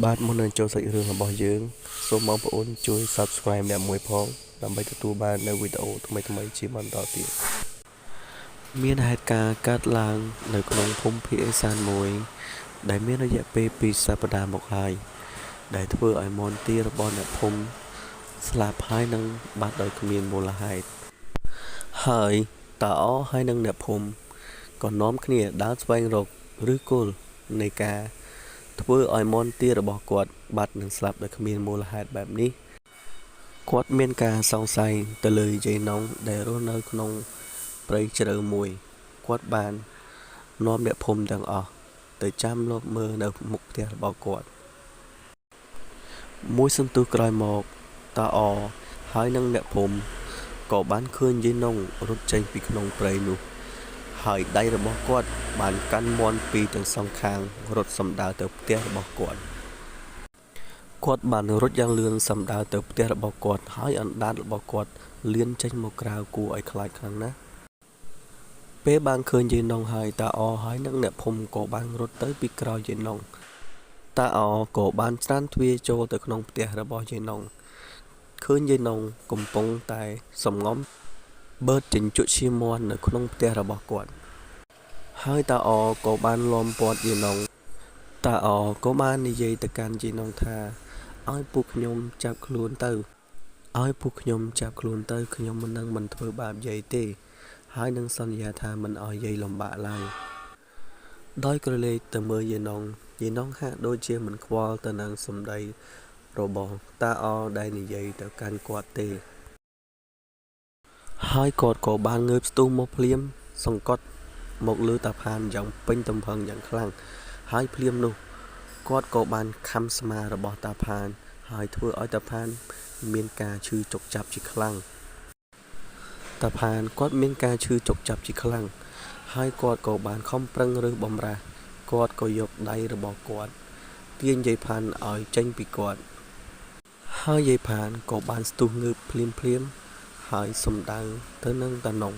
បាទមុននឹងចូលសាច់រឿងរបស់យើងសូមបងប្អូនជួយ Subscribe អ្នកមួយផងដើម្បីទទួលបាននូវវីដេអូថ្មីៗជាបន្តទៀតមានហេតុការណ៍កើតឡើងនៅក្នុងភូមិភាគឦសានមួយដែលមានរយៈពេល2សប្តាហ៍មកហើយដែលធ្វើឲ្យមន្ទីររបស់អ្នកភូមិស្លាប់ហើយនឹងបាត់ដោយគ្មានមូលហេតុហើយតាអហើយនឹងអ្នកភូមិក៏នាំគ្នាដើរស្វែងរកឬគល់នៃការធ្វើឲ្យមន្ទីររបស់គាត់បាត់និងស្លាប់ដោយគ្មានមូលហេតុបែបនេះគាត់មានការសង្ស័យទៅលើយាយណុងដែលរស់នៅក្នុងព្រៃជ្រៅមួយគាត់បាននាំអ្នកភូមិទាំងអស់ទៅចាំលបមើលនៅមុខផ្ទះរបស់គាត់មួយសន្ទុះក្រោយមកតាអហើយនឹងអ្នកភូមិក៏បានឃើញយាយណុងរត់ចេញពីក្នុងព្រៃនោះហើយដៃរបស់គាត់បានកាន់មាន់ពីរទាំងសងខាងរត់សម្ដៅទៅផ្ទះរបស់គាត់បានរត់យ៉ាងលឿនសម្ដៅទៅផ្ទះរបស់គាត់ហើយអណ្ដាតរបស់គាត់លៀនចេញមកក្រៅគួរឲ្យខ្លាចខ្លាំងណាស់ពេលបានឃើញយាយណុងហើយតាអហើយនឹងអ្នកភូមិក៏បានរត់ទៅពីក្រោយយាយណុងតាអក៏បានច្រានទ្វារចូលទៅក្នុងផ្ទះរបស់យាយណុងឃើញយាយណុងកំពុងតែសំងំបឺតចិញ្ចក់ឈាមមាន់នៅក្នុងផ្ទះរបស់គាត់ហើយតាអក៏បានលំពាត់យាយណុងតាអក៏បាននិយាយទៅកាន់យាយណុងថាឲ្យពួកខ្ញុំចាប់ខ្លួនទៅខ្ញុំមិនធ្វើបាបយាយទេហើយនឹងសន្យាថាមិនឲ្យយាយលំបាកឡើយដោយក្រឡេកទៅមើលយាយណុងហាក់ដូចជាមិនខ្វល់ទៅនឹងសម្ដីរបស់តាអដែលនិយាយទៅកាន់គាត់ទេហើយគាត់ក៏បានងើបស្ទុះមកភ្លាមសង្កត់មកលើតាផានយ៉ាងពេញទំហឹងយ៉ាងខ្លាំងហើយភ្លាមនោះគាត់ក៏បានខំស្មារបស់តាផានហើយធ្វើឲ្យតាផានមានការឈឺចុកចាប់ជាខ្លាំងហើយគាត់ក៏បានខំប្រឹងរើសបំរាស់គាត់ក៏យកដៃរបស់គាត់ទាញយាយផានឲ្យចេញពីគាត់ហើយយាយផានក៏បានស្ទុះងើបភ្លាមហើយសំដៅទៅនឹងតាណុង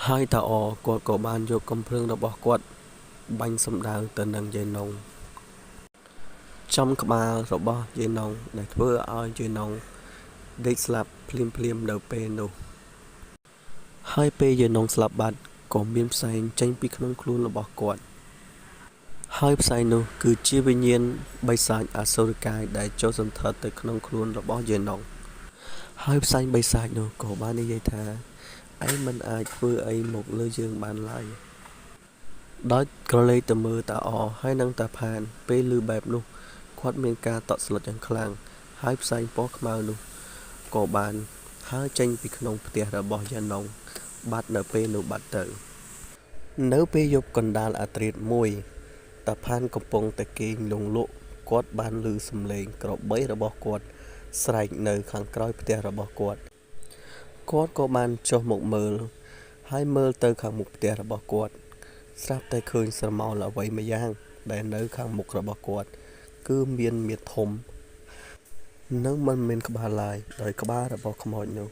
ហើយតាអគាត់ក៏បានយកកំភ្លើងរបស់គាត់បាញ់សំដៅទៅនឹងយាយណុងចំក្បាលរបស់យាយណុងដែលធ្វើឲ្យយាយណុងដេកស្លាប់ភ្លាមនៅពេលនោះហើយពេលយាយណុងស្លាប់បាត់ក៏មានផ្សែងចេញពីក្នុងខ្លួនរបស់គាត់ហើយផ្សែងនោះគឺជាវិញ្ញាណបិសាចអសុរកាយដែលចូលសន្ធិដ្ឋទៅក្នុងខ្លួនរបស់យាយណុងហើយផ្សែងបិសាចនោះក៏បាននិយាយថាឯងមិនអាចធ្វើអីមកលើយើងបានឡើយដោយក្រឡេកទៅមើលតាអហើយនឹងតាផានពេលឮបែបនោះគាត់មានការតក់ស្លុតយ៉ាងខ្លាំងហើយផ្សែងពណ៌ខ្មៅនោះក៏បានហើរចេញពីក្នុងផ្ទះរបស់យាយណុងបាត់នៅពេលនោះបាត់ទៅនៅពេលយប់កណ្ដាលអាធ្រាត្រមួយតាផានកំពុងតែគេងលង់លក់គាត់បានឮសំឡេងក្របីរបស់គាត់ស្រែកនៅខាងក្រោយផ្ទះរបស់គាត់ក៏បានចុះមកមើលហើយមើលទៅខាងមុខផ្ទះរបស់គាត់ស្រាប់តែឃើញស្រមោលអ្វីម្យ៉ាងដែលនៅខាងមុខរបស់គាត់គឺមានមាឌធំនិងមិនមានក្បាលឡើយដោយក្បាលរបស់ខ្មោចនោះ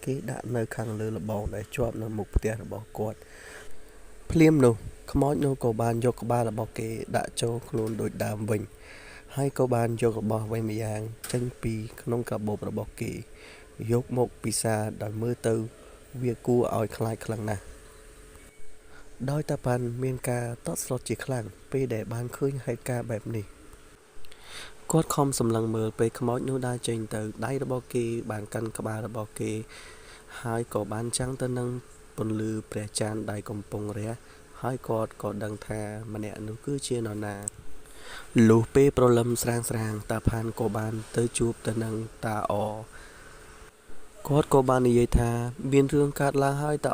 គេដាក់នៅខាងលើលបងដែលជាប់នៅមុខផ្ទះរបស់គាត់ភ្លាមនោះខ្មោចនោះក៏បានយកក្បាលរបស់គេដាក់ចូលខ្លួនដូចដើមវិញហើយក៏បានយករបស់អ្វីម្យ៉ាងចេញពីក្នុងកាបូបរបស់គេយកមកពិសាដោយមើលទៅវាគួរឲ្យខ្លាចខ្លាំងណាស់ដោយតាប៉ាន់មានការតក់ស្លុតជាខ្លាំងពេលដែលបានឃើញហេតុការណ៍បែបនេះគាត់ខំសម្លឹងមើលពេលខ្មោចនោះដើរចេញទៅដៃរបស់គេបានកាន់ក្បាលរបស់គេហើយក៏បានចាំងទៅនឹងពន្លឺព្រះច័ន្ទដែលកំពុងរះហើយគាត់ក៏ដឹងថាម្នាក់នោះគឺជានរណាលុះពេលព្រលឹមស្រាងតាផានក៏បានទៅជួបទៅនឹងតាអគាត់ក៏បាននិយាយថាមានរឿងកើតឡើងហើយតា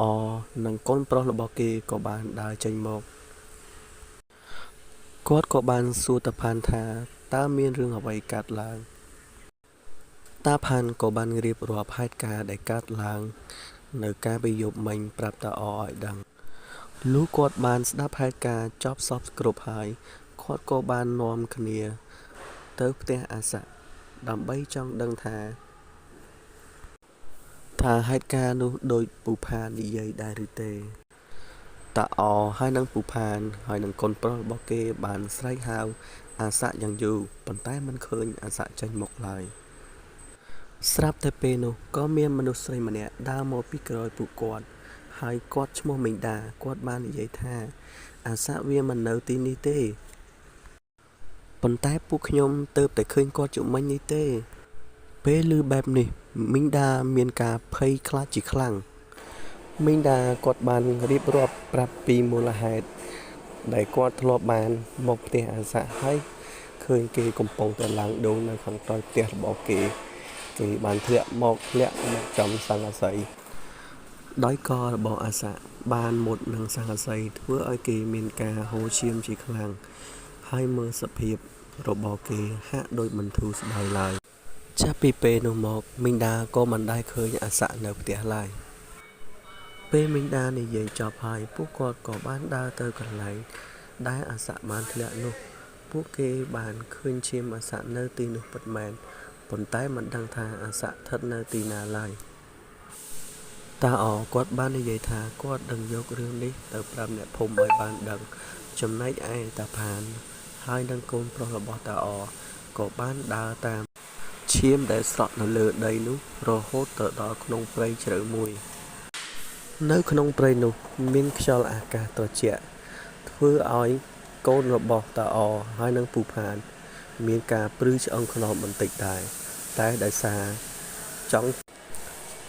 អនិងកូនប្រុសរបស់គេក៏បានដើរចេញមកគាត់ក៏បានសួរតាផានថាតើមានរឿងអ្វីកើតឡើងតាផានក៏បានរៀបរាប់ហេតុការណ៍ដែលកើតឡើងនៅកាលពីយប់មិញប្រាប់តាអឲ្យដឹងលុះគាត់បានស្ដាប់ហេតុការណ៍ចប់សពគ្រប់ហើយគាត់ក៏បាននាំគ្នាទៅផ្ទះអាស័កដើម្បីចង់ដឹងថាហេតុការណ៍នោះដូចពូផានិយាយដែរឬទេ តាអហើយនឹងពូផានហើយនឹងកូនប្រុសរបស់គេបានស្រែកហៅអាស័កយ៉ាងយូរប៉ុន្តែមិនឃើញអាស័កចេញមកឡើយស្រាប់តែពេលនោះក៏មានមនុស្សស្រីម្នាក់ដើរមកពីក្រោយពួកគាត់ហើយគាត់ឈ្មោះមីងដាគាត់បាននិយាយថាអាស័កវាមិននៅទីនេះទេប៉ុន្តែពួកខ្ញុំទៅតែឃើញគាត់ជុំមិញនេះទេពេលឮបែបនេះមីងដាមានការភ័យខ្លាចជាខ្លាំងមីងដាគាត់បានរៀបរាប់ប្រាប់ពីមូលហេតុដែលគាត់ធ្លាប់បានមកផ្ទះអាស័កហើយឃើញគេកំពុងតែឡើងដូងនៅខាងក្រោយផ្ទះរបស់គេបានធ្លាក់មកចំសង្កសីដោយករបស់អាស័កបានមុតនឹងសង្កសីធ្វើឲ្យគេមានការហូរឈាមជាខ្លាំងហើយមើលសភាពរបស់គេហាក់ដូចមិនធូរស្បើយឡើយចាប់ពីពេលនោះមកមីងដាក៏មិនដែលឃើញអាស័កនៅផ្ទះឡើយពេលមីងដានិយាយចប់ហើយពួកគាត់ក៏បានដើរទៅកន្លែងដែលអាស័កបានធ្លាក់នោះពួកគេបានឃើញឈាមអាស័កនៅទីនោះពិតមែនប៉ុន្តែមិនដឹងថាអាស័កស្ថិតនៅទីណាឡើយតាអគាត់បាននិយាយថាគាត់នឹងយករឿងនេះទៅប្រាប់អ្នកភូមិឲ្យបានដឹងចំណែកឯតាផានហើយនឹងកូនប្រុសរបស់តាអក៏បានដើរតាមឈាមដែលស្រក់នៅលើដីនោះរហូតទៅដល់ក្នុងព្រៃជ្រៅមួយនៅក្នុងព្រៃនោះមានខ្យល់អាកាសត្រជាក់ធ្វើឲ្យកូនរបស់តាអហើយនឹងពូផានមានការព្រឺឆ្អឹងខ្នងបន្តិចដែរតែដោយសារចង់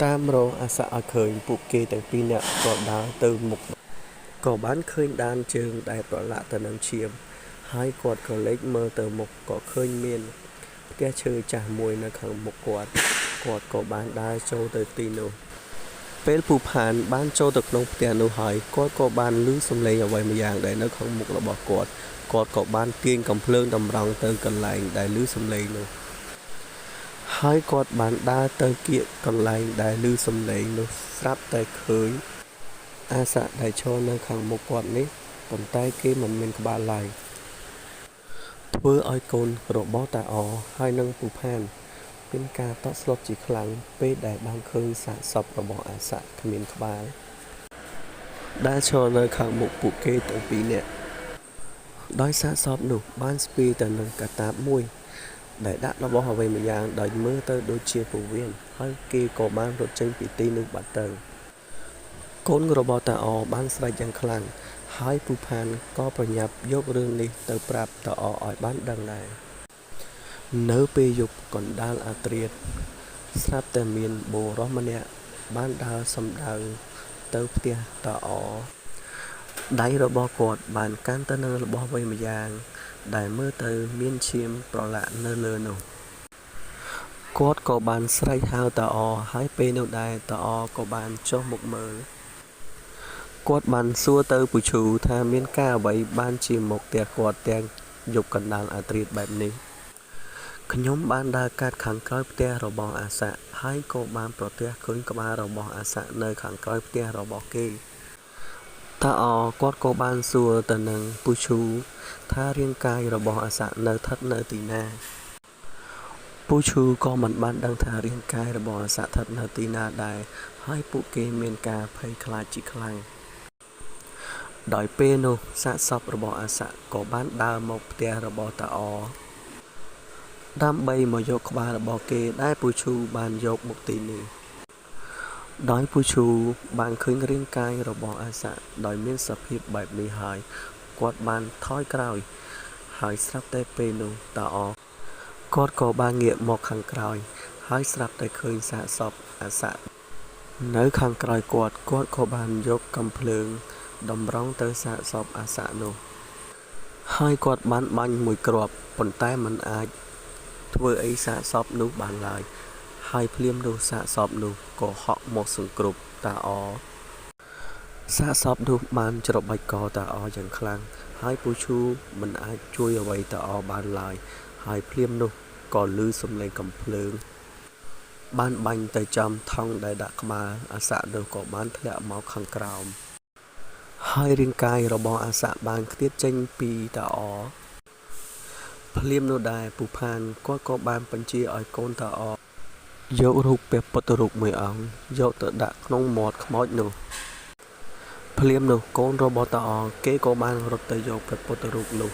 តាមរកអាស័កឲ្យឃើញពួកគេទាំងពីរនាក់ក៏ដើរទៅមុខក៏បានឃើញដានជើងដែលប្រឡាក់ទៅនឹងឈាមហើយគាត់ក៏លេចមើលទៅមុខក៏ឃើញមានផ្ទះឈើចាស់មួយនៅខាងមុខគាត់ក៏បានដើរចូលទៅទីនោះពេលពូផានបានចូលទៅក្នុងផ្ទះនោះហើយគាត់ក៏បានឮសំឡេងអ្វីម្យ៉ាងដែលនៅខាងមុខរបស់គាត់ក៏បានទាញកំភ្លើងតម្រង់ទៅកន្លែងដែលឮសំឡេងនោះហើយគាត់បានដើរទៅគៀកកន្លែងដែលឮសំឡេងនោះស្រាប់តែឃើញអាស័កដែលឈរនៅខាងមុខគាត់នេះប៉ុន្តែគេមិនមានក្បាលឡើយធ្វើឲ្យកូនរបស់តាអហើយនឹងពូផានមានការតក់ស្លុតជាខ្លាំងពេលដែលបានឃើញសាកសពរបស់អាស័កគ្មានក្បាលដែលឈរនៅខាងមុខពួកគេទាំងពីរនាក់ដោយសាកសពនោះបានស្ពាយទៅនឹងកាតាបមួយដែលដាក់របស់អ្វីម្យ៉ាងដោយមើលទៅដូចជាពោះវៀនហើយគេក៏បានរត់ចេញពីទីនោះបាត់ទៅកូនរបស់តាអបានស្រែកយ៉ាងខ្លាំងហើយពូផានក៏ប្រញាប់យករឿងនេះទៅប្រាប់តាអឲ្យបានដឹងដែរនៅពេលយប់កណ្ដាលអាធ្រាត្រស្រាប់តែមានបុរសម្នាក់បានដើរសំដៅទៅផ្ទះតាអដៃរបស់គាត់បានកាន់ទៅនឹងរបស់អ្វីម្យ៉ាងដែលមើលទៅមានឈាមប្រឡាក់នៅលើនោះគាត់ក៏បានស្រែកហៅតាអហើយពេលនោះដែរតាអក៏បានចុះមកមើលគាត់បានសួរទៅពូឈូថាមានការអ្វីបានជាមកផ្ទះគាត់ទាំងយប់កណ្ដាលអាធ្រាត្របែបនេះខ្ញុំបានដើរកាត់ខាងក្រោយផ្ទះរបស់អាស័កហើយក៏បានប្រទះឃើញក្បាលរបស់អាស័កនៅខាងក្រោយផ្ទះរបស់គេតាអគាត់ក៏បានសួរទៅនឹងពូឈូថារាងកាយរបស់អាស័កនៅស្ថិតនៅទីណាពូឈូក៏មិនបានដឹងថារាងកាយរបស់អាស័កស្ថិតនៅទីណាដែរហើយពួកគេមានការភ័យខ្លាចជាខ្លាំងដោយពេលនោះសាកសពរបស់អាស័កក៏បានដើរមកផ្ទះរបស់តាអដើម្បីមកយកក្បាលរបស់គេដែលពូឈូបានយកមកទីនេះដោយពូឈូបានឃើញរាងកាយរបស់អាស័កដោយមានសភាពបែបនេះហើយគាត់បានថយក្រោយហើយស្រាប់តែពេលនោះតាអគាត់ក៏បានងាកមកខាងក្រោយហើយស្រាប់តែឃើញសាកសពអាស័កនៅខាងក្រោយគាត់ក៏បានយកកាំភ្លើងតម្រង់ទៅសាកសពអាស័កនោះហើយគាត់បានបាញ់មួយគ្រាប់ប៉ុន្តែមិនអាចធ្វើអីសាកសពនោះបានឡើយហើយភ្លាមនោះសាកសពនោះក៏ហក់មកសង្គ្រប់តាអសាកសពនោះបានច្របាច់កតាអយ៉ាងខ្លាំងហើយពូឈូមិនអាចជួយអ្វីតាអបានឡើយហើយភ្លាមនោះក៏ឮសំឡេងកំភ្លើងបានបាញ់ទៅចំថង់ដែលដាក់ក្បាលអាស័កនោះក៏បានធ្លាក់មកខាងក្រោមហើយរាងកាយរបស់អាស័កបានខ្ទាតចេញពីតាអភ្លាមនោះដែរពូផានគាត់ក៏បានបញ្ជាឲ្យកូនតាអយករូបព្រះពុទ្ធរូបមួយអង្គយកទៅដាក់ក្នុងមាត់ខ្មោចនោះ ភ្លាមនោះកូនរបស់តាអងគេក៏បានរត់ទៅយកព្រះពុទ្ធរូបនោះ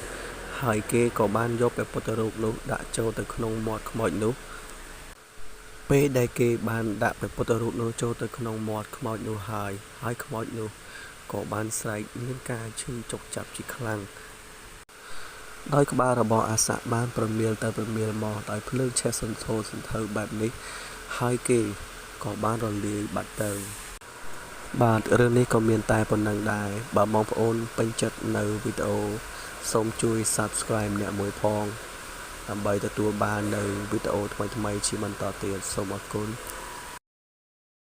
ហើយគេក៏បានយកព្រះពុទ្ធរូបនោះដាក់ចូលទៅក្នុងមាត់ខ្មោចនោះពេលដែលគេបានដាក់ព្រះពុទ្ធរូបនោះចូលទៅក្នុងមាត់ខ្មោចនោះហើយខ្មោចនោះក៏បានស្រែកមានការឈឺចុកចាប់ជាខ្លាំងដោយក្បាលរបស់អាសៈបានប្រមៀលទៅប្រមៀលមកដោយភ្លើងឆេះសន្ធោសន្ធៅបែបនេះហើយគេក៏បានរលាយបាត់ទៅបាទរឿងនេះក៏មានតែប៉ុណ្្នឹងដែរបើបងប្អូនពេញចិត្តនៅវីដេអូសូមជួយ Subscribe ម្នាក់មួយផងដើម្បីទទួលបាននៅវីដេអូថ្មីៗជាបន្តទៀតសូមអរគុណ